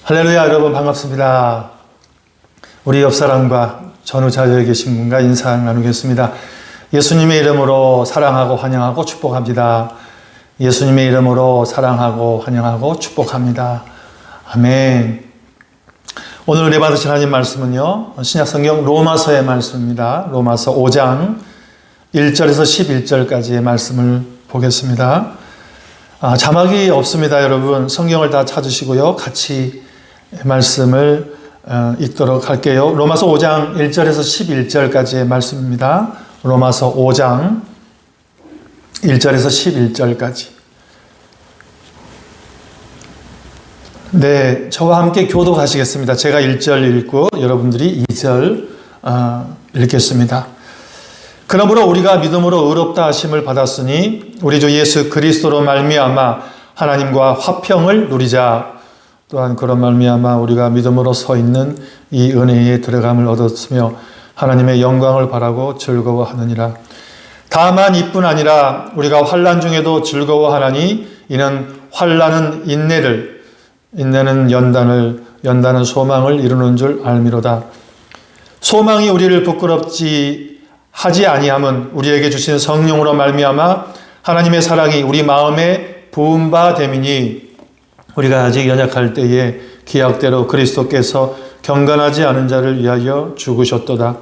할렐루야, 여러분 반갑습니다. 우리 옆사람과 전후 자리에 계신 분과 인사 나누겠습니다. 예수님의 이름으로 사랑하고 환영하고 축복합니다. 예수님의 이름으로 사랑하고 환영하고 축복합니다. 아멘. 오늘 은혜 받으실 하나님 말씀은요, 신약성경 로마서의 말씀입니다. 로마서 5장 1절에서 11절까지의 말씀을 보겠습니다. 자막이 없습니다. 여러분 성경을 다 찾으시고요, 같이 말씀을 읽도록 할게요. 로마서 5장 1절에서 11절까지의 말씀입니다. 로마서 5장 1절에서 11절까지. 네, 저와 함께 교독하시겠습니다. 제가 1절 읽고 여러분들이 2절 읽겠습니다. 그러므로 우리가 믿음으로 의롭다 하심을 받았으니 우리 주 예수 그리스도로 말미암아 하나님과 화평을 누리자. 또한 그런 말미암아 우리가 믿음으로 서 있는 이 은혜에 들어감을 얻었으며 하나님의 영광을 바라고 즐거워하느니라. 다만 이뿐 아니라 우리가 환난 중에도 즐거워하나니 이는 환난은 인내를, 인내는 연단은 소망을 이루는 줄 알미로다. 소망이 우리를 부끄럽지 하지 아니함은 우리에게 주신 성령으로 말미암아 하나님의 사랑이 우리 마음에 부은 바 됨이니 우리가 아직 연약할 때에 기약대로 그리스도께서 경건하지 않은 자를 위하여 죽으셨도다.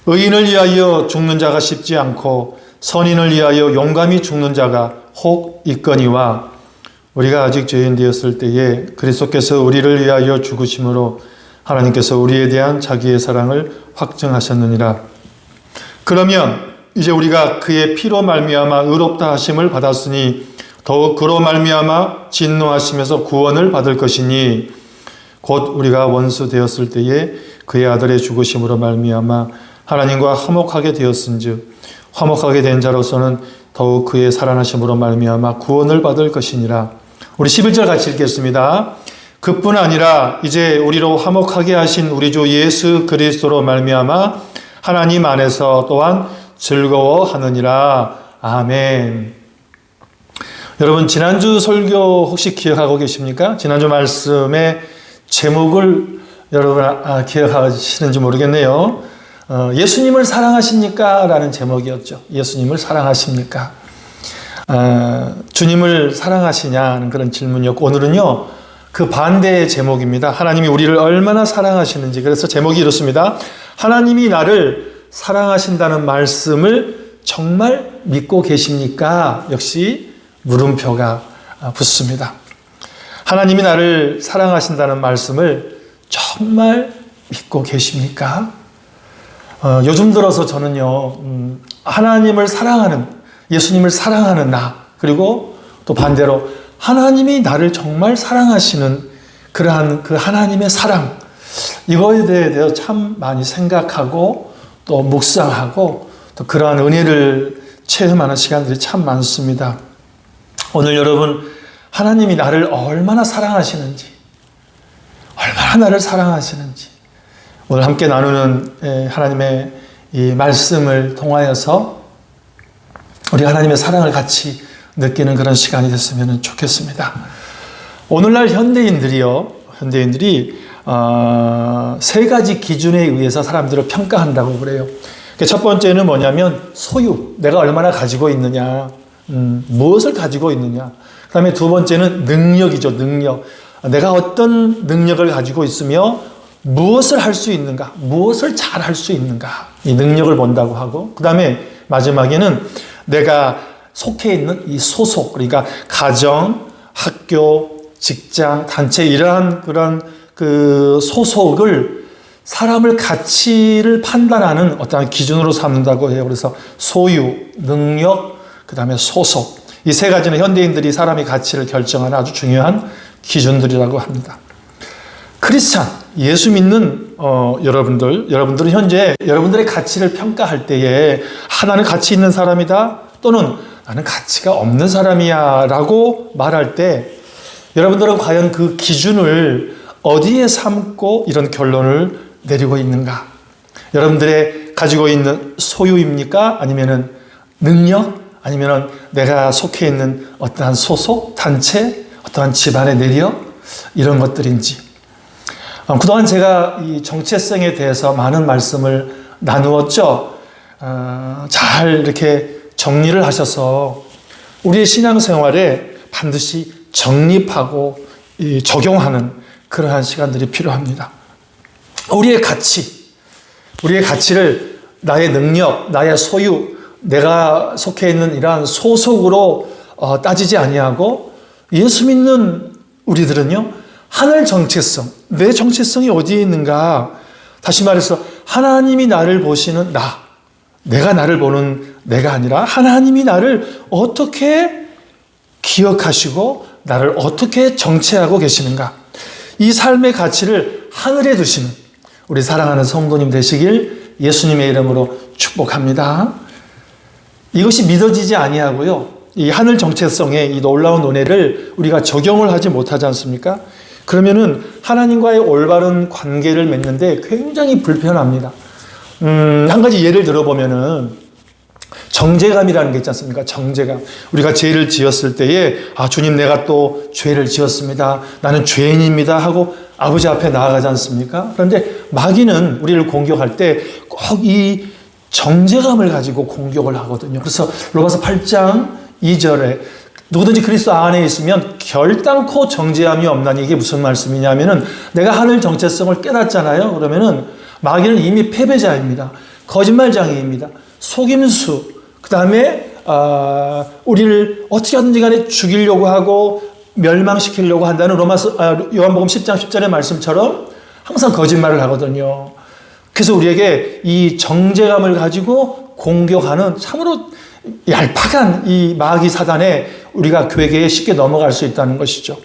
의인을 위하여 죽는 자가 쉽지 않고 선인을 위하여 용감히 죽는 자가 혹 있거니와 우리가 아직 죄인 되었을 때에 그리스도께서 우리를 위하여 죽으심으로 하나님께서 우리에 대한 자기의 사랑을 확증하셨느니라. 그러면 이제 우리가 그의 피로 말미암아 의롭다 하심을 받았으니 더욱 그로 말미암아 진노하시면서 구원을 받을 것이니 곧 우리가 원수 되었을 때에 그의 아들의 죽으심으로 말미암아 하나님과 화목하게 되었은즉 화목하게 된 자로서는 더욱 그의 살아나심으로 말미암아 구원을 받을 것이니라. 우리 11절 같이 읽겠습니다. 그뿐 아니라 이제 우리로 화목하게 하신 우리 주 예수 그리스도로 말미암아 하나님 안에서 또한 즐거워하느니라. 아멘. 여러분 지난주 설교 혹시 기억하고 계십니까? 지난주 말씀의 제목을 여러분 기억하시는지 모르겠네요. 예수님을 사랑하십니까? 라는 제목이었죠. 예수님을 사랑하십니까? 주님을 사랑하시냐는 그런 질문이었고, 오늘은요 그 반대의 제목입니다. 하나님이 우리를 얼마나 사랑하시는지. 그래서 제목이 이렇습니다. 하나님이 나를 사랑하신다는 말씀을 정말 믿고 계십니까? 역시 물음표가 붙습니다. 하나님이 나를 사랑하신다는 말씀을 정말 믿고 계십니까? 요즘 들어서 저는요, 하나님을 사랑하는, 예수님을 사랑하는 나, 그리고 또 반대로 하나님이 나를 정말 사랑하시는 그러한 그 하나님의 사랑, 이거에 대해서 참 많이 생각하고 또 묵상하고 또 그러한 은혜를 체험하는 시간들이 참 많습니다. 오늘 여러분, 하나님이 나를 얼마나 사랑하시는지, 얼마나 나를 사랑하시는지, 오늘 함께 나누는 하나님의 이 말씀을 통하여서 우리 하나님의 사랑을 같이 느끼는 그런 시간이 됐으면 좋겠습니다. 오늘날 현대인들이 세 가지 기준에 의해서 사람들을 평가한다고 그래요. 첫 번째는 뭐냐면 소유, 내가 얼마나 가지고 있느냐, 무엇을 가지고 있느냐. 그 다음에 두 번째는 능력이죠. 능력. 내가 어떤 능력을 가지고 있으며 무엇을 할 수 있는가, 무엇을 잘 할 수 있는가, 이 능력을 본다고 하고, 그 다음에 마지막에는 내가 속해 있는 이 소속, 그러니까 가정, 학교, 직장, 단체, 이러한 그런 그 소속을 사람을 가치를 판단하는 어떠한 기준으로 삼는다고 해요. 그래서 소유, 능력, 그 다음에 소속, 이 세 가지는 현대인들이 사람의 가치를 결정하는 아주 중요한 기준들이라고 합니다. 크리스찬, 예수 믿는 여러분들은 현재 여러분들의 가치를 평가할 때에 나는 가치 있는 사람이다, 또는 나는 가치가 없는 사람이야 라고 말할 때 여러분들은 과연 그 기준을 어디에 삼고 이런 결론을 내리고 있는가? 여러분들의 가지고 있는 소유입니까? 아니면은 능력? 아니면은 내가 속해 있는 어떠한 소속, 단체, 어떠한 집안의 내력? 이런 것들인지. 그동안 제가 이 정체성에 대해서 많은 말씀을 나누었죠. 잘 이렇게 정리를 하셔서 우리의 신앙생활에 반드시 정립하고 적용하는 그러한 시간들이 필요합니다. 우리의 가치를 나의 능력, 나의 소유, 내가 속해 있는 이러한 소속으로 따지지 아니하고 예수 믿는 우리들은요, 하늘 정체성, 내 정체성이 어디에 있는가? 다시 말해서 하나님이 나를 보시는 내가 나를 보는 내가 아니라 하나님이 나를 어떻게 기억하시고 나를 어떻게 정체하고 계시는가? 이 삶의 가치를 하늘에 두시는 우리 사랑하는 성도님 되시길 예수님의 이름으로 축복합니다. 이것이 믿어지지 아니하고요, 이 하늘 정체성의 이 놀라운 은혜를 우리가 적용을 하지 못하지 않습니까? 그러면은 하나님과의 올바른 관계를 맺는데 굉장히 불편합니다. 한 가지 예를 들어보면은 정죄감이라는 게 있지 않습니까? 정죄감. 우리가 죄를 지었을 때에 주님, 내가 또 죄를 지었습니다. 나는 죄인입니다 하고 아버지 앞에 나아가지 않습니까? 그런데 마귀는 우리를 공격할 때 꼭 이 정죄감을 가지고 공격을 하거든요. 그래서 로마서 8장 2절에 누구든지 그리스도 안에 있으면 결단코 정죄함이 없나니, 이게 무슨 말씀이냐면은 내가 하늘 정체성을 깨닫잖아요. 그러면은 마귀는 이미 패배자입니다. 거짓말장애입니다. 속임수. 그 다음에 우리를 어떻게 하든지 간에 죽이려고 하고 멸망시키려고 한다는 요한복음 10장 10절의 말씀처럼 항상 거짓말을 하거든요. 그래서 우리에게 이 정죄감을 가지고 공격하는 참으로 얄팍한 이 마귀 사단에 우리가 괴계에 쉽게 넘어갈 수 있다는 것이죠.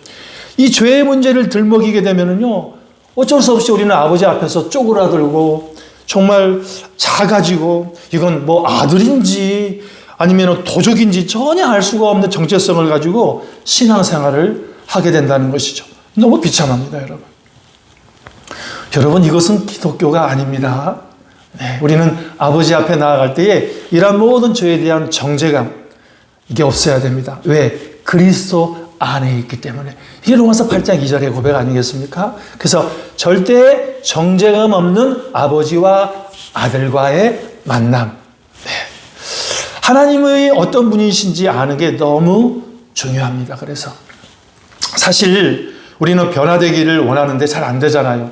이 죄의 문제를 들먹이게 되면은요, 어쩔 수 없이 우리는 아버지 앞에서 쪼그라들고 정말 작아지고 이건 뭐 아들인지 아니면 도적인지 전혀 알 수가 없는 정체성을 가지고 신앙생활을 하게 된다는 것이죠. 너무 비참합니다, 여러분. 여러분, 이것은 기독교가 아닙니다. 네, 우리는 아버지 앞에 나아갈 때에 이러한 모든 죄에 대한 정죄감, 이게 없어야 됩니다. 왜? 그리스도 안에 있기 때문에. 이게 로마서 8장 2절의 고백 아니겠습니까? 그래서 절대 정죄감 없는 아버지와 아들과의 만남. 네. 하나님의 어떤 분이신지 아는 게 너무 중요합니다. 그래서 사실 우리는 변화되기를 원하는데 잘 안 되잖아요.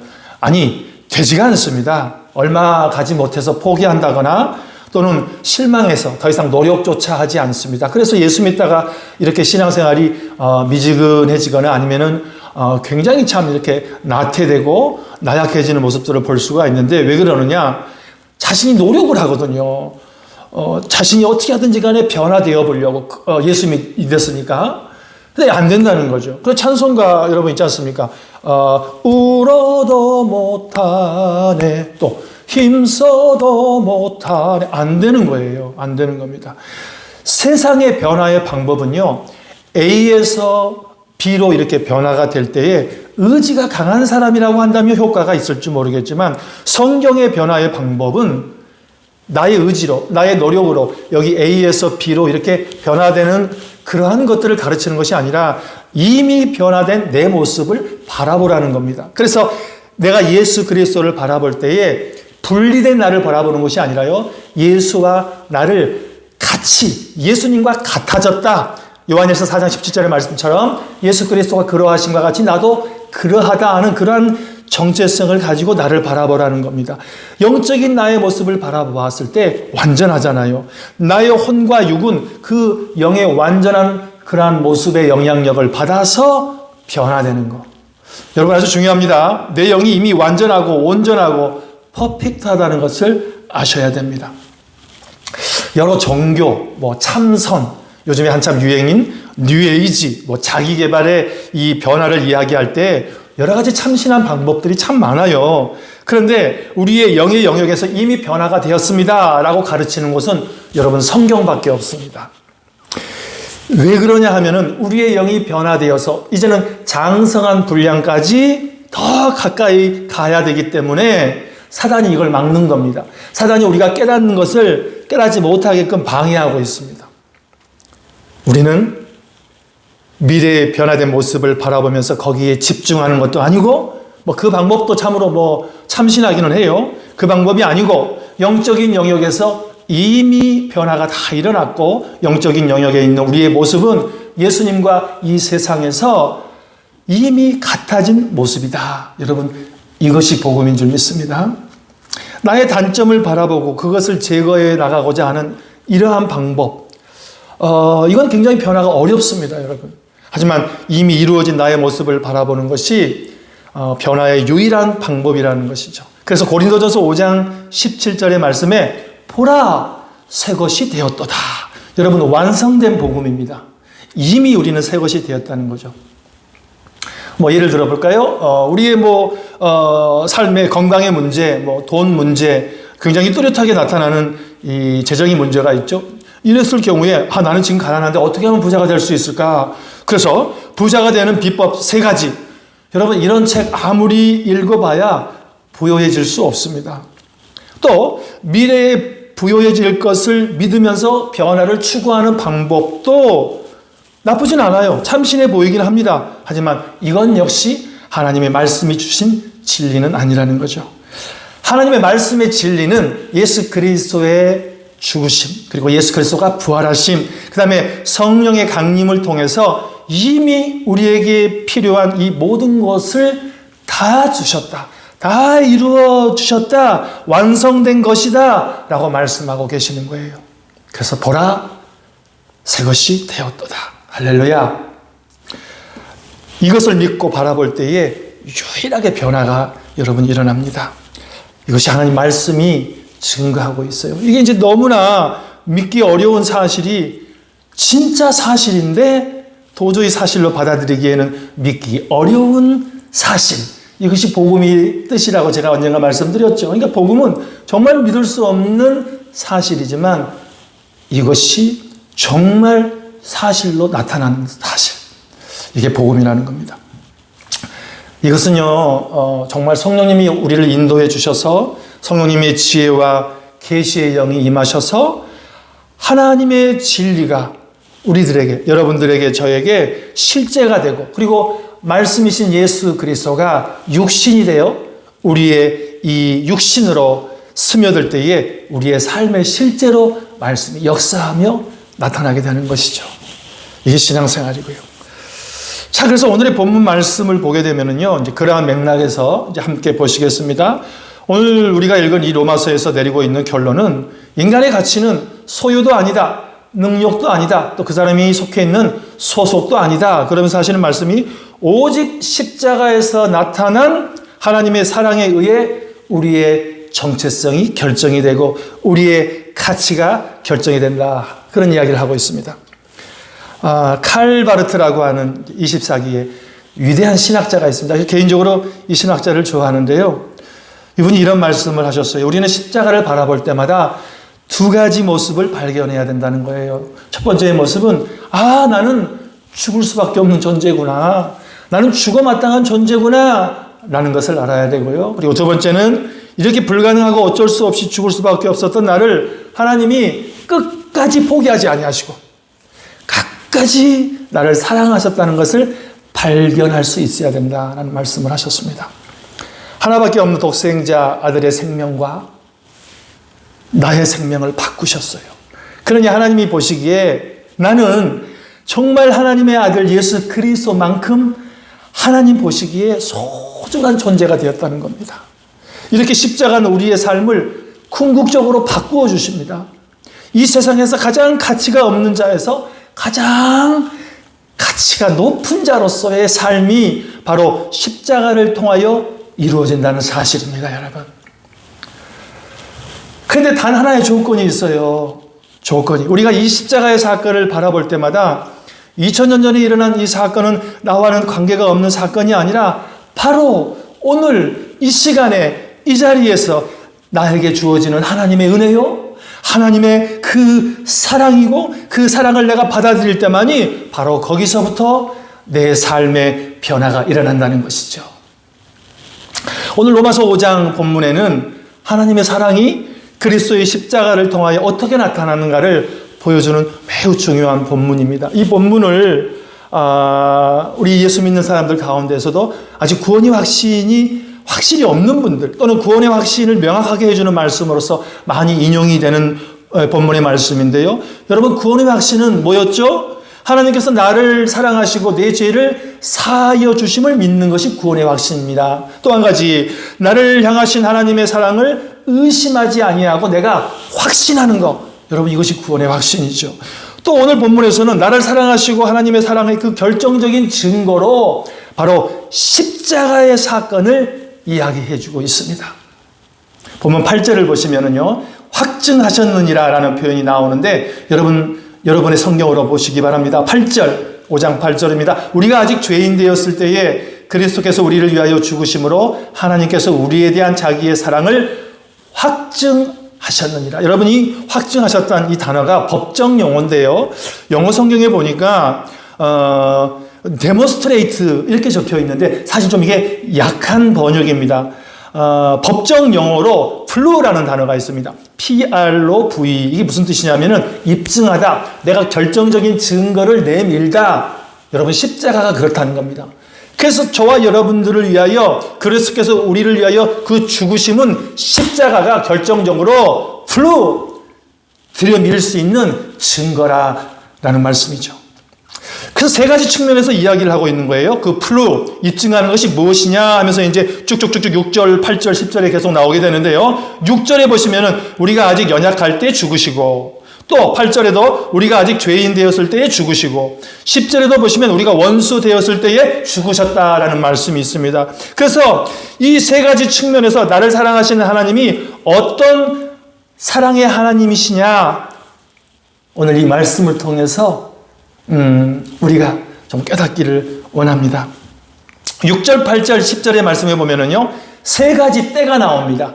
되지가 않습니다. 얼마 가지 못해서 포기한다거나 또는 실망해서 더 이상 노력조차 하지 않습니다. 그래서 예수 믿다가 이렇게 신앙생활이 미지근해지거나 아니면은 굉장히 참 이렇게 나태되고 나약해지는 모습들을 볼 수가 있는데, 왜 그러느냐? 자신이 노력을 하거든요. 자신이 어떻게 하든지 간에 변화되어 보려고 예수 믿었으니까. 근데 안 된다는 거죠. 그 찬송가 여러분 있지 않습니까? 울어도 못하네, 또 힘써도 못하네. 안 되는 거예요. 안 되는 겁니다. 세상의 변화의 방법은요, A에서 B로 이렇게 변화가 될 때에 의지가 강한 사람이라고 한다면 효과가 있을지 모르겠지만, 성경의 변화의 방법은 나의 의지로, 나의 노력으로 여기 A에서 B로 이렇게 변화되는 그러한 것들을 가르치는 것이 아니라 이미 변화된 내 모습을 바라보라는 겁니다. 그래서 내가 예수 그리스도를 바라볼 때에 분리된 나를 바라보는 것이 아니라요, 예수와 나를 같이 예수님과 같아졌다. 요한일서 4장 17절의 말씀처럼 예수 그리스도가 그러하신과 같이 나도 그러하다 하는 그러한 정체성을 가지고 나를 바라보라는 겁니다. 영적인 나의 모습을 바라보았을 때 완전하잖아요. 나의 혼과 육은 그 영의 완전한 그러한 모습의 영향력을 받아서 변화되는 것. 여러분, 아주 중요합니다. 내 영이 이미 완전하고 온전하고 퍼펙트하다는 것을 아셔야 됩니다. 여러 종교, 참선, 요즘에 한참 유행인 뉴에이지, 자기 개발의 이 변화를 이야기할 때 여러 가지 참신한 방법들이 참 많아요. 그런데 우리의 영의 영역에서 이미 변화가 되었습니다 라고 가르치는 곳은 여러분 성경밖에 없습니다. 왜 그러냐 하면은 우리의 영이 변화되어서 이제는 장성한 분량까지 더 가까이 가야 되기 때문에 사단이 이걸 막는 겁니다. 사단이 우리가 깨닫는 것을 깨닫지 못하게끔 방해하고 있습니다. 우리는 미래의 변화된 모습을 바라보면서 거기에 집중하는 것도 아니고 뭐 그 방법도 참으로 뭐 참신하기는 해요. 그 방법이 아니고 영적인 영역에서 이미 변화가 다 일어났고 영적인 영역에 있는 우리의 모습은 예수님과 이 세상에서 이미 같아진 모습이다. 여러분, 이것이 복음인 줄 믿습니다. 나의 단점을 바라보고 그것을 제거해 나가고자 하는 이러한 방법, 이건 굉장히 변화가 어렵습니다, 여러분. 하지만 이미 이루어진 나의 모습을 바라보는 것이 변화의 유일한 방법이라는 것이죠. 그래서 고린도전서 5장 17절의 말씀에 보라, 새 것이 되었도다. 여러분, 완성된 복음입니다. 이미 우리는 새 것이 되었다는 거죠. 뭐 예를 들어 볼까요? 우리의 삶의 건강의 문제, 돈 문제, 굉장히 뚜렷하게 나타나는 이 재정의 문제가 있죠. 이랬을 경우에 나는 지금 가난한데 어떻게 하면 부자가 될 수 있을까? 그래서 부자가 되는 비법 3가지. 여러분, 이런 책 아무리 읽어봐야 부유해질 수 없습니다. 또 미래에 부유해질 것을 믿으면서 변화를 추구하는 방법도 나쁘진 않아요. 참신해 보이긴 합니다. 하지만 이건 역시 하나님의 말씀이 주신 진리는 아니라는 거죠. 하나님의 말씀의 진리는 예수 그리스도의 죽으심, 그리고 예수 그리스도가 부활하심, 그 다음에 성령의 강림을 통해서 이미 우리에게 필요한 이 모든 것을 다 주셨다. 다 이루어 주셨다. 완성된 것이다. 라고 말씀하고 계시는 거예요. 그래서 보라, 새 것이 되었도다. 할렐루야. 이것을 믿고 바라볼 때에 유일하게 변화가 여러분 일어납니다. 이것이 하나님 말씀이 증거하고 있어요. 이게 이제 너무나 믿기 어려운 사실이 진짜 사실인데 도저히 사실로 받아들이기에는 믿기 어려운 사실. 이것이 복음의 뜻이라고 제가 언젠가 말씀드렸죠. 그러니까 복음은 정말 믿을 수 없는 사실이지만 이것이 정말 사실로 나타나는 사실. 이게 복음이라는 겁니다. 이것은요, 정말 성령님이 우리를 인도해 주셔서 성령님의 지혜와 계시의 영이 임하셔서 하나님의 진리가 우리들에게, 여러분들에게, 저에게 실제가 되고, 그리고 말씀이신 예수 그리스도가 육신이 되어 우리의 이 육신으로 스며들 때에 우리의 삶에 실제로 말씀이 역사하며 나타나게 되는 것이죠. 이게 신앙생활이고요. 자, 그래서 오늘의 본문 말씀을 보게 되면은요, 이제 그러한 맥락에서 이제 함께 보시겠습니다. 오늘 우리가 읽은 이 로마서에서 내리고 있는 결론은 인간의 가치는 소유도 아니다, 능력도 아니다, 또 그 사람이 속해 있는 소속도 아니다. 그러면서 하시는 말씀이 오직 십자가에서 나타난 하나님의 사랑에 의해 우리의 정체성이 결정이 되고 우리의 가치가 결정이 된다. 그런 이야기를 하고 있습니다. 칼 바르트라고 하는 24기의 위대한 신학자가 있습니다. 개인적으로 이 신학자를 좋아하는데요. 이분이 이런 말씀을 하셨어요. 우리는 십자가를 바라볼 때마다 2가지 모습을 발견해야 된다는 거예요. 첫 번째 모습은 나는 죽을 수밖에 없는 존재구나. 나는 죽어 마땅한 존재구나 라는 것을 알아야 되고요. 그리고 두 번째는 이렇게 불가능하고 어쩔 수 없이 죽을 수밖에 없었던 나를 하나님이 끝까지 포기하지 아니하시고 끝까지 나를 사랑하셨다는 것을 발견할 수 있어야 된다는 말씀을 하셨습니다. 하나밖에 없는 독생자 아들의 생명과 나의 생명을 바꾸셨어요. 그러니 하나님이 보시기에 나는 정말 하나님의 아들 예수 그리스도만큼 하나님 보시기에 소중한 존재가 되었다는 겁니다. 이렇게 십자가는 우리의 삶을 궁극적으로 바꾸어 주십니다. 이 세상에서 가장 가치가 없는 자에서 가장 가치가 높은 자로서의 삶이 바로 십자가를 통하여 이루어진다는 사실입니다, 여러분. 그런데 단 하나의 조건이 있어요. 조건이. 우리가 이 십자가의 사건을 바라볼 때마다 2000년 전에 일어난 이 사건은 나와는 관계가 없는 사건이 아니라 바로 오늘 이 시간에 이 자리에서 나에게 주어지는 하나님의 은혜요, 하나님의 그 사랑이고 그 사랑을 내가 받아들일 때만이 바로 거기서부터 내 삶의 변화가 일어난다는 것이죠. 오늘 로마서 5장 본문에는 하나님의 사랑이 그리스도의 십자가를 통하여 어떻게 나타나는가를 보여주는 매우 중요한 본문입니다. 이 본문을 우리 예수 믿는 사람들 가운데서도 아직 구원의 확실히 없는 분들 또는 구원의 확신을 명확하게 해주는 말씀으로서 많이 인용이 되는 본문의 말씀인데요. 여러분, 구원의 확신은 뭐였죠? 하나님께서 나를 사랑하시고 내 죄를 사하여 주심을 믿는 것이 구원의 확신입니다. 또 한 가지, 나를 향하신 하나님의 사랑을 의심하지 아니하고 내가 확신하는 것. 여러분, 이것이 구원의 확신이죠. 또 오늘 본문에서는 나를 사랑하시고 하나님의 사랑의 그 결정적인 증거로 바로 십자가의 사건을 이야기해 주고 있습니다. 본문 8절을 보시면은요, 확증하셨느니라 라는 표현이 나오는데 여러분의 성경으로 보시기 바랍니다. 8절, 5장 8절입니다. 우리가 아직 죄인 되었을 때에 그리스도께서 우리를 위하여 죽으심으로 하나님께서 우리에 대한 자기의 사랑을 확증하셨느니라. 여러분이 확증하셨다는 이 단어가 법정 용어인데요. 영어 성경에 보니까 demonstrate 이렇게 적혀 있는데 사실 좀 이게 약한 번역입니다. 법정 용어로 prove라는 단어가 있습니다. PROV. 이게 무슨 뜻이냐면은 입증하다. 내가 결정적인 증거를 내밀다. 여러분, 십자가가 그렇다는 겁니다. 그래서 저와 여러분들을 위하여 그리스도께서 우리를 위하여 그 죽으심은 십자가가 결정적으로 들여밀 수 있는 증거라는 말씀이죠. 그래서 세 가지 측면에서 이야기를 하고 있는 거예요. 그 입증하는 것이 무엇이냐 하면서 이제 쭉쭉쭉쭉 6절, 8절, 10절에 계속 나오게 되는데요. 6절에 보시면은 우리가 아직 연약할 때 죽으시고, 또 8절에도 우리가 아직 죄인 되었을 때에 죽으시고, 10절에도 보시면 우리가 원수 되었을 때에 죽으셨다라는 말씀이 있습니다. 그래서 이 세 가지 측면에서 나를 사랑하시는 하나님이 어떤 사랑의 하나님이시냐, 오늘 이 말씀을 통해서 우리가 좀 깨닫기를 원합니다. 6절, 8절, 10절의 말씀에 보면은요, 세 가지 때가 나옵니다.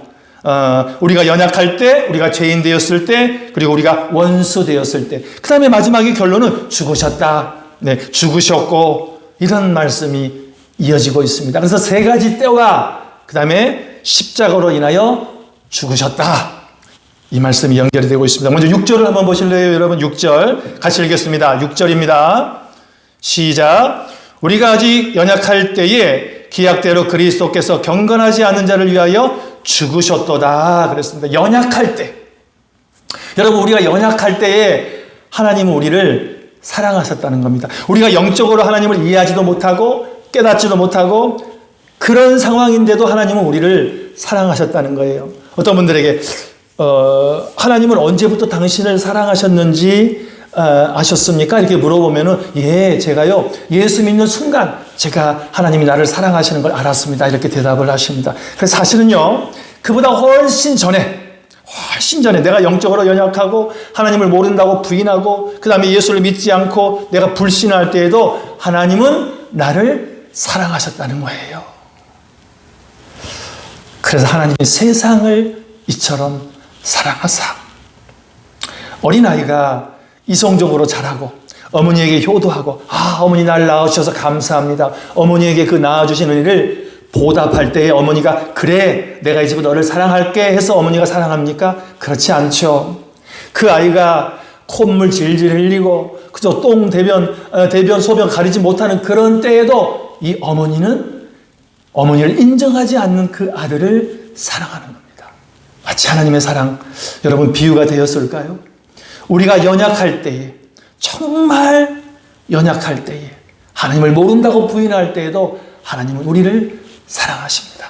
우리가 연약할 때, 우리가 죄인 되었을 때, 그리고 우리가 원수 되었을 때. 그 다음에 마지막의 결론은 죽으셨다. 네, 죽으셨고, 이런 말씀이 이어지고 있습니다. 그래서 세 가지 때와 그 다음에 십자가로 인하여 죽으셨다. 이 말씀이 연결이 되고 있습니다. 먼저 6절을 한번 보실래요, 여러분? 6절 같이 읽겠습니다. 6절입니다. 시작. 우리가 아직 연약할 때에 기약대로 그리스도께서 경건하지 않은 자를 위하여 죽으셨도다 그랬습니다. 연약할 때. 여러분, 우리가 연약할 때에 하나님은 우리를 사랑하셨다는 겁니다. 우리가 영적으로 하나님을 이해하지도 못하고 깨닫지도 못하고 그런 상황인데도 하나님은 우리를 사랑하셨다는 거예요. 어떤 분들에게 하나님은 언제부터 당신을 사랑하셨는지 아셨습니까? 이렇게 물어보면은, 예, 제가요, 예수 믿는 순간 제가 하나님이 나를 사랑하시는 걸 알았습니다. 이렇게 대답을 하십니다. 그래서 사실은요, 그보다 훨씬 전에 내가 영적으로 연약하고 하나님을 모른다고 부인하고 그 다음에 예수를 믿지 않고 내가 불신할 때에도 하나님은 나를 사랑하셨다는 거예요. 그래서 하나님이 세상을 이처럼 사랑하사. 어린아이가 이성적으로 자라고 어머니에게 효도하고, 어머니 날 낳으셔서 감사합니다. 어머니에게 그 낳아주시는 일을 보답할 때에 어머니가 그래, 내가 이 집은 너를 사랑할게 해서 어머니가 사랑합니까? 그렇지 않죠. 그 아이가 콧물 질질 흘리고 그저 똥, 대변, 소변 가리지 못하는 그런 때에도 이 어머니를 인정하지 않는 그 아들을 사랑하는 겁니다. 마치 하나님의 사랑, 여러분 비유가 되었을까요? 우리가 연약할 때에, 정말 연약할 때에, 하나님을 모른다고 부인할 때에도 하나님은 우리를 사랑하십니다.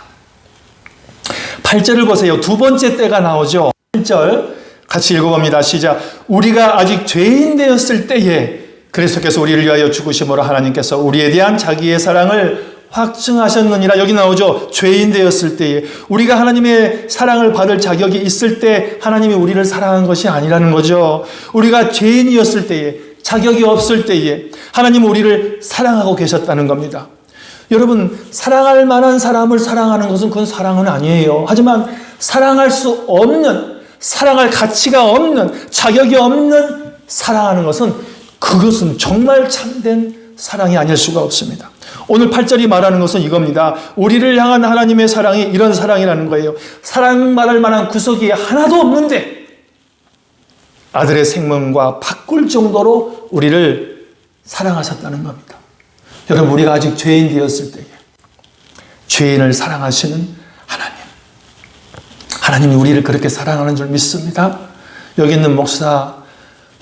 8절을 보세요. 두 번째 때가 나오죠. 8절 같이 읽어봅니다. 시작. 우리가 아직 죄인 되었을 때에 그리스도께서 우리를 위하여 죽으심으로 하나님께서 우리에 대한 자기의 사랑을 확증하셨느니라. 여기 나오죠. 죄인 되었을 때에. 우리가 하나님의 사랑을 받을 자격이 있을 때 하나님이 우리를 사랑한 것이 아니라는 거죠. 우리가 죄인이었을 때에, 자격이 없을 때에 하나님은 우리를 사랑하고 계셨다는 겁니다. 여러분, 사랑할 만한 사람을 사랑하는 것은 그건 사랑은 아니에요. 하지만 사랑할 수 없는, 사랑할 가치가 없는, 자격이 없는 사랑하는 것은, 그것은 정말 참된 사랑이 아닐 수가 없습니다. 오늘 8절이 말하는 것은 이겁니다. 우리를 향한 하나님의 사랑이 이런 사랑이라는 거예요. 사랑 말할 만한 구석이 하나도 없는데 아들의 생명과 바꿀 정도로 우리를 사랑하셨다는 겁니다. 여러분, 우리가 아직 죄인 되었을 때에 죄인을 사랑하시는 하나님이 우리를 그렇게 사랑하는 줄 믿습니다. 여기 있는 목사,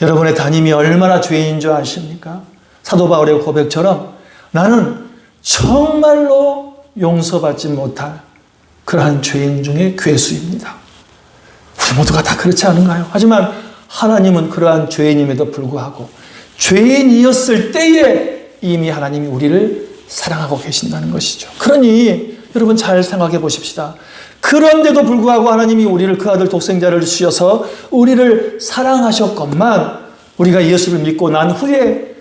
여러분의 담임이 얼마나 죄인인 줄 아십니까? 사도 바울의 고백처럼 나는 정말로 용서받지 못할 그러한 죄인 중에 괴수입니다. 우리 모두가 다 그렇지 않은가요? 하지만 하나님은 그러한 죄인임에도 불구하고 죄인이었을 때에 이미 하나님이 우리를 사랑하고 계신다는 것이죠. 그러니 여러분 잘 생각해 보십시다. 그런데도 불구하고 하나님이 우리를 그 아들 독생자를 주셔서 우리를 사랑하셨건만 우리가 예수를 믿고 난 후에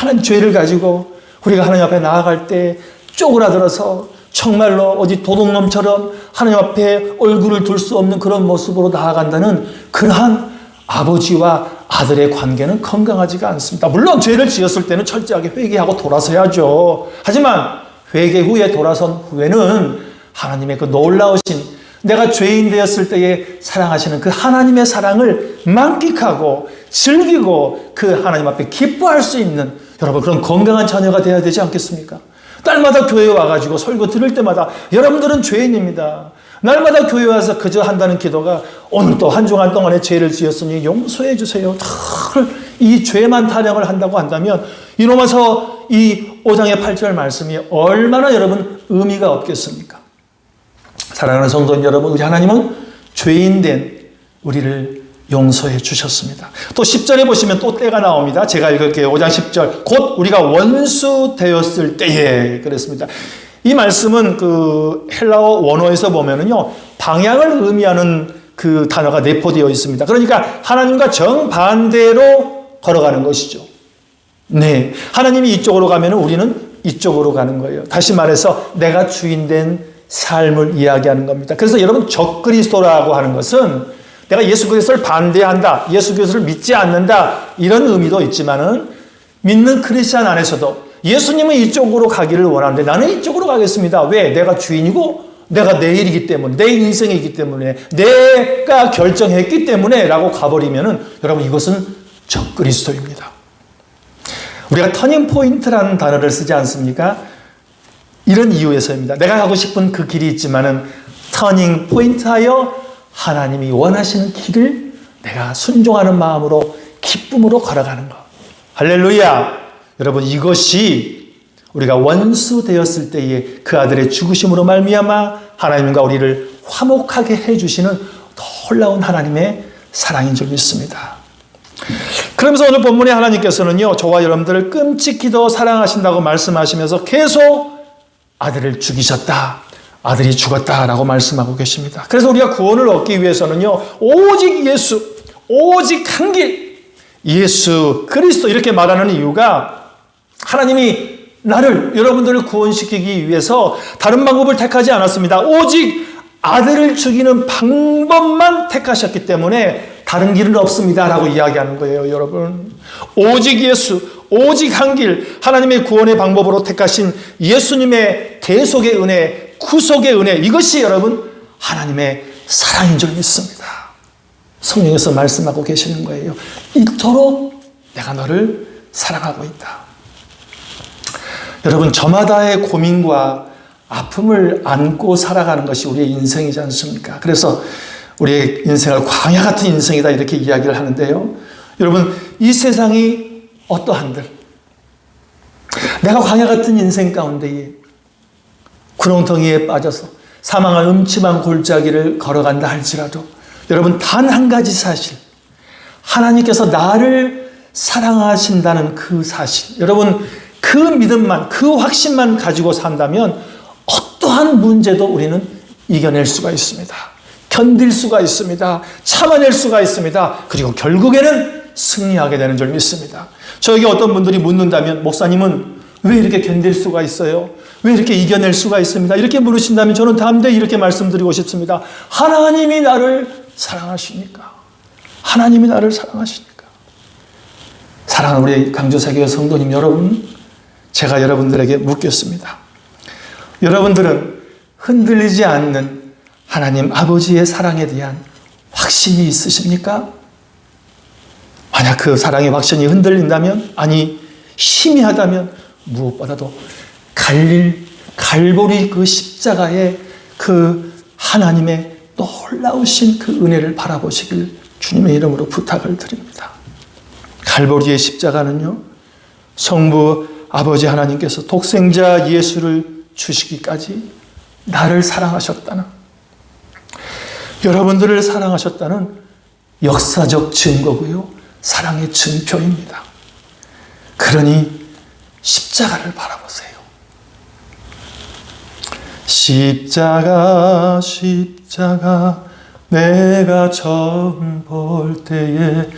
많은 죄를 가지고 우리가 하나님 앞에 나아갈 때 쪼그라들어서 정말로 어디 도둑놈처럼 하나님 앞에 얼굴을 둘 수 없는 그런 모습으로 나아간다는 그러한 아버지와 아들의 관계는 건강하지가 않습니다. 물론 죄를 지었을 때는 철저하게 회개하고 돌아서야죠. 하지만 회개 후에 돌아선 후에는 하나님의 그 놀라우신, 내가 죄인 되었을 때에 사랑하시는 그 하나님의 사랑을 만끽하고 즐기고 그 하나님 앞에 기뻐할 수 있는 여러분 그런 건강한 자녀가 되어야 되지 않겠습니까? 날마다 교회에 와가지고 설교 들을 때마다 여러분들은 죄인입니다. 날마다 교회에 와서 그저 한다는 기도가 오늘 또 한 주간 동안에 죄를 지었으니 용서해 주세요. 이 죄만 타령을 한다고 한다면 이로마서 이 5장의 8절 말씀이 얼마나 여러분 의미가 없겠습니까? 사랑하는 성도님 여러분, 우리 하나님은 죄인된 우리를 용서해 주셨습니다. 또 10절에 보시면 또 때가 나옵니다. 제가 읽을게요. 5장 10절. 곧 우리가 원수 되었을 때에 그랬습니다. 이 말씀은 그 헬라어 원어에서 보면은요, 방향을 의미하는 그 단어가 내포되어 있습니다. 그러니까 하나님과 정반대로 걸어가는 것이죠. 네. 하나님이 이쪽으로 가면 우리는 이쪽으로 가는 거예요. 다시 말해서 내가 주인된 삶을 이야기하는 겁니다. 그래서 여러분 적그리스도라고 하는 것은 내가 예수 그리스도를 반대한다, 예수 그리스도를 믿지 않는다 이런 의미도 있지만은 믿는 크리스찬 안에서도 예수님은 이쪽으로 가기를 원하는데 나는 이쪽으로 가겠습니다. 왜? 내가 주인이고 내가 내 일이기 때문에, 내 인생이기 때문에, 내가 결정했기 때문에 라고 가버리면은 여러분 이것은 적그리스도입니다. 우리가 터닝포인트라는 단어를 쓰지 않습니까? 이런 이유에서입니다. 내가 가고 싶은 그 길이 있지만은 터닝포인트하여 하나님이 원하시는 길을 내가 순종하는 마음으로 기쁨으로 걸어가는 것. 할렐루야! 여러분 이것이 우리가 원수 되었을 때에 그 아들의 죽으심으로 말미암아 하나님과 우리를 화목하게 해주시는 놀라운 하나님의 사랑인 줄 믿습니다. 그러면서 오늘 본문에 하나님께서는요, 저와 여러분들을 끔찍히도 사랑하신다고 말씀하시면서 계속 아들을 죽이셨다, 아들이 죽었다라고 말씀하고 계십니다. 그래서 우리가 구원을 얻기 위해서는요, 오직 예수, 오직 한 길, 예수 그리스도 이렇게 말하는 이유가 하나님이 나를, 여러분들을 구원시키기 위해서 다른 방법을 택하지 않았습니다. 오직 아들을 죽이는 방법만 택하셨기 때문에 다른 길은 없습니다 라고 이야기하는 거예요. 여러분 오직 예수, 오직 한 길, 하나님의 구원의 방법으로 택하신 예수님의 대속의 은혜, 구속의 은혜, 이것이 여러분 하나님의 사랑인 줄 믿습니다. 성령에서 말씀하고 계시는 거예요. 이토록 내가 너를 사랑하고 있다. 여러분 저마다의 고민과 아픔을 안고 살아가는 것이 우리의 인생이지 않습니까? 그래서 우리의 인생을 광야 같은 인생이다 이렇게 이야기를 하는데요. 여러분 이 세상이 어떠한들 내가 광야 같은 인생 가운데에 구렁텅이에 빠져서 사망한 음침한 골짜기를 걸어간다 할지라도 여러분 단 한 가지 사실, 하나님께서 나를 사랑하신다는 그 사실, 여러분 그 믿음만, 그 확신만 가지고 산다면 어떠한 문제도 우리는 이겨낼 수가 있습니다. 견딜 수가 있습니다. 참아낼 수가 있습니다. 그리고 결국에는 승리하게 되는 줄 믿습니다. 저에게 어떤 분들이 묻는다면 목사님은 왜 이렇게 견딜 수가 있어요? 왜 이렇게 이겨낼 수가 있습니다? 이렇게 물으신다면 저는 담대히 이렇게 말씀드리고 싶습니다. 하나님이 나를 사랑하시니까. 하나님이 나를 사랑하시니까. 사랑하는 우리 강조사교회 성도님 여러분, 제가 여러분들에게 묻겠습니다. 여러분들은 흔들리지 않는 하나님 아버지의 사랑에 대한 확신이 있으십니까? 만약 그 사랑의 확신이 흔들린다면, 아니 희미하다면 무엇보다도 갈보리 그 십자가의 그 하나님의 놀라우신 그 은혜를 바라보시길 주님의 이름으로 부탁을 드립니다. 갈보리의 십자가는요, 성부 아버지 하나님께서 독생자 예수를 주시기까지 나를 사랑하셨다는, 여러분들을 사랑하셨다는 역사적 증거고요, 사랑의 증표입니다. 그러니 십자가를 바라보세요. 십자가 십자가 내가 처음 볼 때에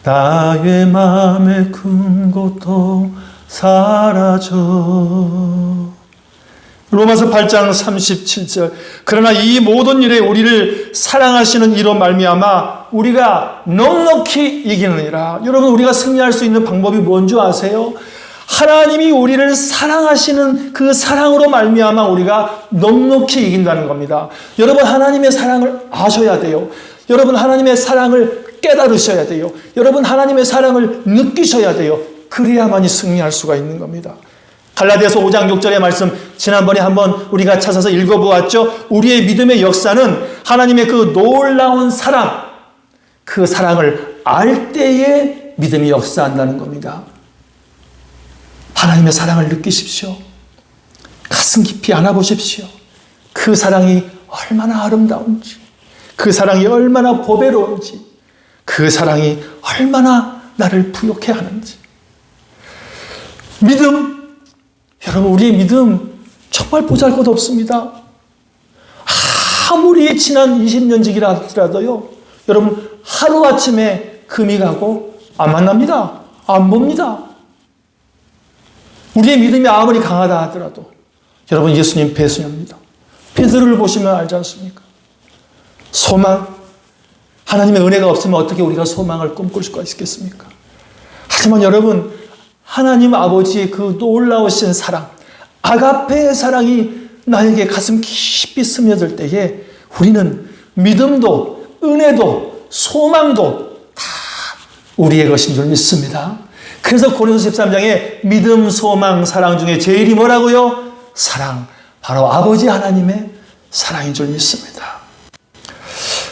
나의 마음의 근것도 사라져. 로마서 8장 37절. 그러나 이 모든 일에 우리를 사랑하시는 이로 말미암아 우리가 넉넉히 이기느니라. 여러분, 우리가 승리할 수 있는 방법이 뭔지 아세요? 하나님이 우리를 사랑하시는 그 사랑으로 말미암아 우리가 넉넉히 이긴다는 겁니다. 여러분, 하나님의 사랑을 아셔야 돼요. 여러분, 하나님의 사랑을 깨달으셔야 돼요. 여러분, 하나님의 사랑을 느끼셔야 돼요. 그래야만이 승리할 수가 있는 겁니다. 갈라디아서 5장 6절의 말씀, 지난번에 한번 우리가 찾아서 읽어보았죠. 우리의 믿음의 역사는 하나님의 그 놀라운 사랑, 그 사랑을 알 때에 믿음이 역사한다는 겁니다. 하나님의 사랑을 느끼십시오. 가슴 깊이 안아보십시오. 그 사랑이 얼마나 아름다운지, 그 사랑이 얼마나 보배로운지, 그 사랑이 얼마나 나를 부욕해 하는지. 믿음, 여러분, 우리의 믿음 정말 보잘것없습니다. 아무리 지난 20년직이라도요, 여러분, 하루아침에 금이 가고 안 만납니다. 안 봅니다. 우리의 믿음이 아무리 강하다 하더라도 여러분, 예수님 배수녀입니다. 베드로를 보시면 알지 않습니까? 소망, 하나님의 은혜가 없으면 어떻게 우리가 소망을 꿈꿀 수가 있겠습니까? 하지만 여러분, 하나님 아버지의 그 놀라우신 사랑, 아가페의 사랑이 나에게 가슴 깊이 스며들 때에 우리는 믿음도 은혜도 소망도 다 우리의 것인 줄 믿습니다. 그래서 고린도서 13장에 믿음, 소망, 사랑 중에 제일이 뭐라고요? 사랑, 바로 아버지 하나님의 사랑인 줄 믿습니다.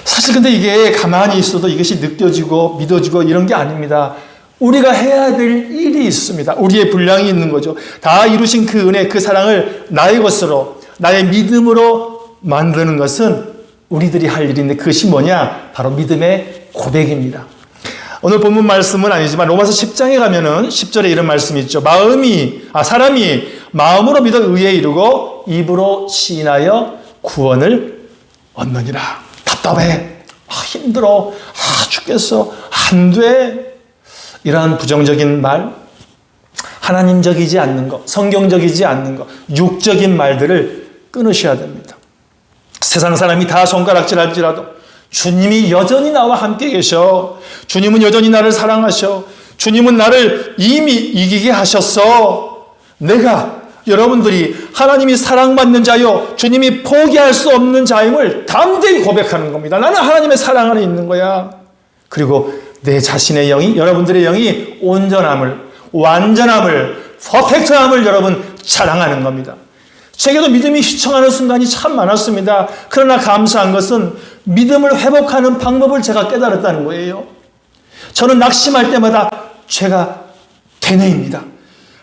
사실 근데 이게 가만히 있어도 이것이 느껴지고 믿어지고 이런 게 아닙니다. 우리가 해야 될 일이 있습니다. 우리의 분량이 있는 거죠. 다 이루신 그 은혜, 그 사랑을 나의 것으로, 나의 믿음으로 만드는 것은 우리들이 할 일인데, 그것이 뭐냐? 바로 믿음의 고백입니다. 오늘 본문 말씀은 아니지만 로마서 10장에 가면은 10절에 이런 말씀이 있죠. 사람이 마음으로 믿어 의에 이르고 입으로 시인하여 구원을 얻느니라. 답답해. 힘들어. 죽겠어. 안 돼. 이러한 부정적인 말, 하나님적이지 않는 것, 성경적이지 않는 것, 육적인 말들을 끊으셔야 됩니다. 세상 사람이 다 손가락질할지라도 주님이 여전히 나와 함께 계셔. 주님은 여전히 나를 사랑하셔. 주님은 나를 이미 이기게 하셨어. 여러분들이 하나님이 사랑받는 자요, 주님이 포기할 수 없는 자임을 담대히 고백하는 겁니다. 나는 하나님의 사랑 안에 있는 거야. 그리고 내 자신의 영이, 여러분들의 영이 온전함을, 완전함을, 퍼펙트함을 여러분 자랑하는 겁니다. 제게도 믿음이 휘청하는 순간이 참 많았습니다. 그러나 감사한 것은 믿음을 회복하는 방법을 제가 깨달았다는 거예요. 저는 낙심할 때마다 죄가 되뇌입니다.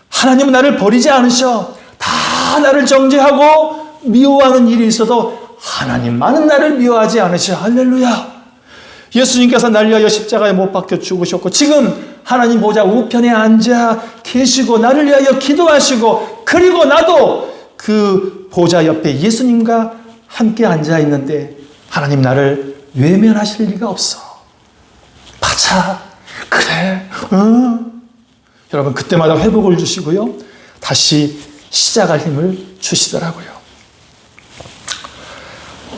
하나님은 나를 버리지 않으셔. 다 나를 정죄하고 미워하는 일이 있어도 하나님만은 나를 미워하지 않으셔. 할렐루야. 예수님께서 날 위하여 십자가에 못 박혀 죽으셨고 지금 하나님 보좌 우편에 앉아 계시고 나를 위하여 기도하시고, 그리고 나도 그 보좌 옆에 예수님과 함께 앉아 있는데 하나님 나를 외면하실 리가 없어. 맞아. 그래. 여러분, 그때마다 회복을 주시고요, 다시 시작할 힘을 주시더라고요.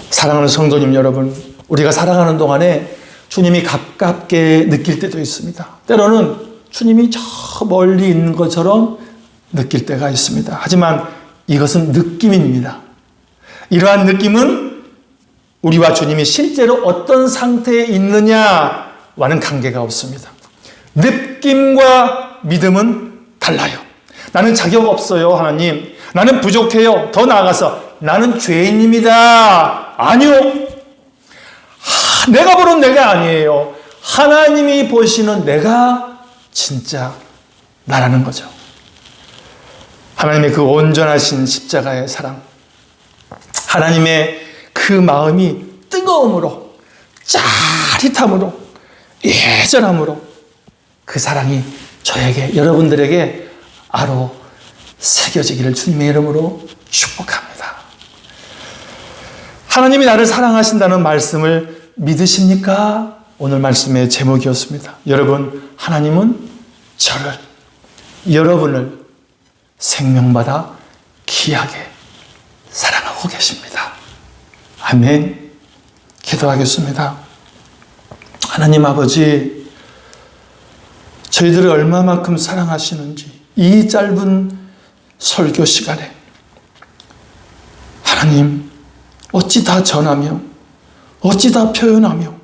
사랑하는 성도님 여러분, 우리가 살아가는 동안에 주님이 가깝게 느낄 때도 있습니다. 때로는 주님이 저 멀리 있는 것처럼 느낄 때가 있습니다. 하지만 이것은 느낌입니다. 이러한 느낌은 우리와 주님이 실제로 어떤 상태에 있느냐와는 관계가 없습니다. 느낌과 믿음은 달라요. 나는 자격 없어요, 하나님. 나는 부족해요. 더 나아가서 나는 죄인입니다. 아니요. 내가 보는 내가 아니에요. 하나님이 보시는 내가 진짜 나라는 거죠. 하나님의 그 온전하신 십자가의 사랑, 하나님의 그 마음이 뜨거움으로, 짜릿함으로, 예절함으로 그 사랑이 저에게, 여러분들에게 아로 새겨지기를 주님의 이름으로 축복합니다. 하나님이 나를 사랑하신다는 말씀을 믿으십니까? 오늘 말씀의 제목이었습니다. 여러분, 하나님은 저를, 여러분을 생명보다 귀하게 사랑하고 계십니다. 아멘. 기도하겠습니다. 하나님 아버지, 저희들을 얼마만큼 사랑하시는지 이 짧은 설교 시간에 하나님 어찌 다 전하며, 어찌 다 표현하며,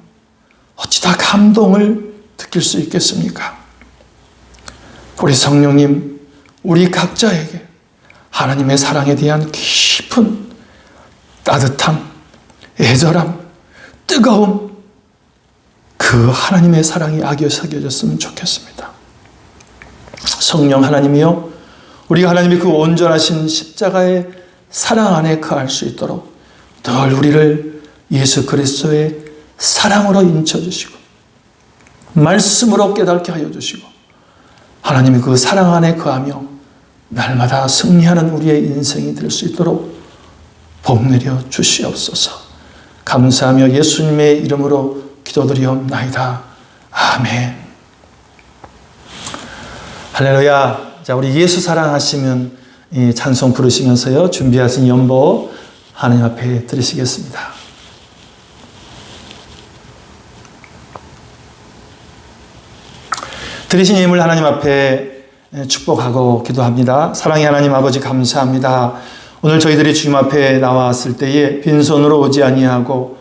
어찌 다 감동을 느낄 수 있겠습니까? 우리 성령님, 우리 각자에게 하나님의 사랑에 대한 깊은 따뜻함, 애절함, 뜨거움, 그 하나님의 사랑이 악여 새겨졌으면 좋겠습니다. 성령 하나님이여, 우리가 하나님의 그 온전하신 십자가의 사랑 안에 거할 수 있도록 늘 우리를 예수 그리스도의 사랑으로 인쳐주시고 말씀으로 깨닫게 하여 주시고 하나님의 그 사랑 안에 거하며 날마다 승리하는 우리의 인생이 될 수 있도록 복내려 주시옵소서. 감사하며 예수님의 이름으로 기도드리옵나이다. 아멘. 할렐루야. 자, 우리 예수 사랑하시면 이 찬송 부르시면서요, 준비하신 연보 하나님 앞에 드리시겠습니다. 드리신 예물 하나님 앞에 축복하고 기도합니다. 사랑의 하나님 아버지, 감사합니다. 오늘 저희들이 주님 앞에 나왔을 때에 빈손으로 오지 아니하고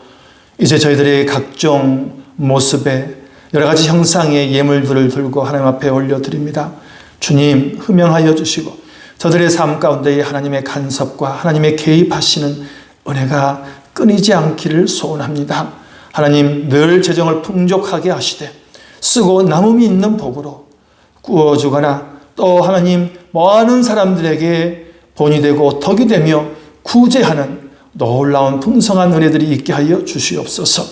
이제 저희들의 각종 모습에 여러 가지 형상의 예물들을 들고 하나님 앞에 올려드립니다. 주님, 흠명하여 주시고 저들의 삶 가운데에 하나님의 간섭과 하나님의 개입하시는 은혜가 끊이지 않기를 소원합니다. 하나님, 늘 재정을 풍족하게 하시되 쓰고 남음이 있는 복으로 구워주거나 또 하나님 많은 사람들에게 본이 되고 덕이 되며 구제하는 놀라운 풍성한 은혜들이 있게 하여 주시옵소서.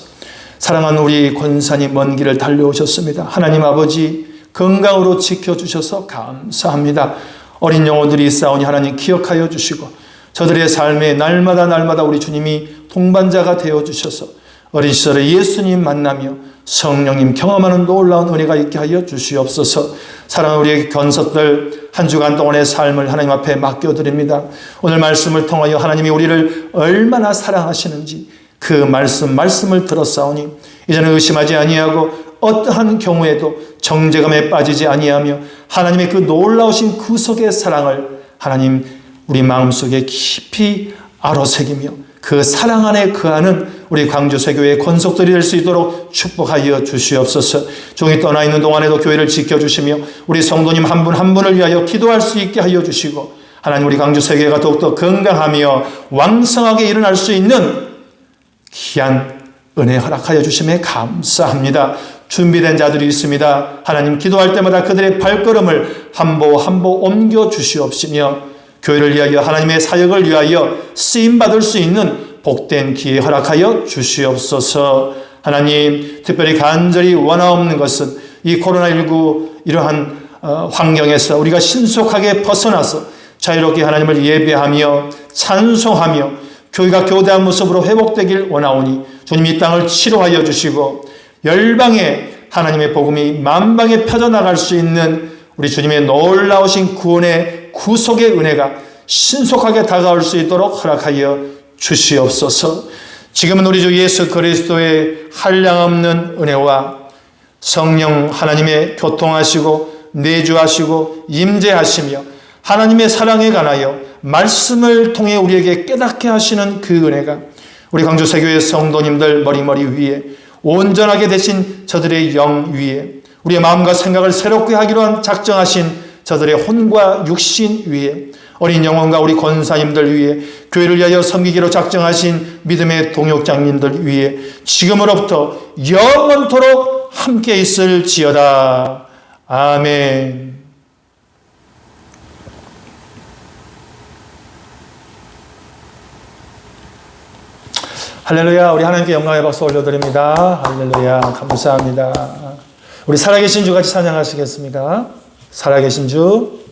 사랑하는 우리 권사님, 먼 길을 달려오셨습니다. 하나님 아버지, 건강으로 지켜주셔서 감사합니다. 어린 영혼들이 있사오니 하나님 기억하여 주시고 저들의 삶에 날마다 우리 주님이 동반자가 되어주셔서 어린 시절에 예수님 만나며 성령님 경험하는 놀라운 은혜가 있게 하여 주시옵소서. 사랑하는 우리의 견석들 한 주간 동안의 삶을 하나님 앞에 맡겨드립니다. 오늘 말씀을 통하여 하나님이 우리를 얼마나 사랑하시는지 그 말씀을 들었사오니 이제는 의심하지 아니하고 어떠한 경우에도 정죄감에 빠지지 아니하며 하나님의 그 놀라우신 구속의 사랑을 하나님 우리 마음속에 깊이 아로새기며 그 사랑 안에 거하는 우리 광주세교회의 권속들이 될 수 있도록 축복하여 주시옵소서. 종이 떠나 있는 동안에도 교회를 지켜주시며 우리 성도님 한 분 한 분을 위하여 기도할 수 있게 하여 주시고 하나님 우리 광주세교회가 더욱더 건강하며 왕성하게 일어날 수 있는 귀한 은혜 허락하여 주심에 감사합니다. 준비된 자들이 있습니다. 하나님 기도할 때마다 그들의 발걸음을 한 보 옮겨 주시옵시며 교회를 위하여 하나님의 사역을 위하여 쓰임받을 수 있는 복된 기회 허락하여 주시옵소서. 하나님 특별히 간절히 원하옵는 것은 이 코로나19 이러한 환경에서 우리가 신속하게 벗어나서 자유롭게 하나님을 예배하며 찬송하며 교회가 교대한 모습으로 회복되길 원하오니 주님 이 땅을 치료하여 주시고 열방에 하나님의 복음이 만방에 펴져나갈 수 있는 우리 주님의 놀라우신 구원의 구속의 은혜가 신속하게 다가올 수 있도록 허락하여 주시옵소서. 지금은 우리 주 예수 그리스도의 한량없는 은혜와 성령 하나님의 교통하시고 내주하시고 임재하시며 하나님의 사랑에 관하여 말씀을 통해 우리에게 깨닫게 하시는 그 은혜가 우리 광주세교회 성도님들 머리머리 위에 온전하게 되신 저들의 영 위에 우리의 마음과 생각을 새롭게 하기로 한 작정하신 저들의 혼과 육신 위에, 어린 영혼과 우리 권사님들 위에, 교회를 위하여 섬기기로 작정하신 믿음의 동역장님들 위에 지금으로부터 영원토록 함께 있을지어다. 아멘. 할렐루야. 우리 하나님께 영광의 박수 올려드립니다. 할렐루야. 감사합니다. 우리 살아계신 주 같이 찬양하시겠습니다. 살아계신 주.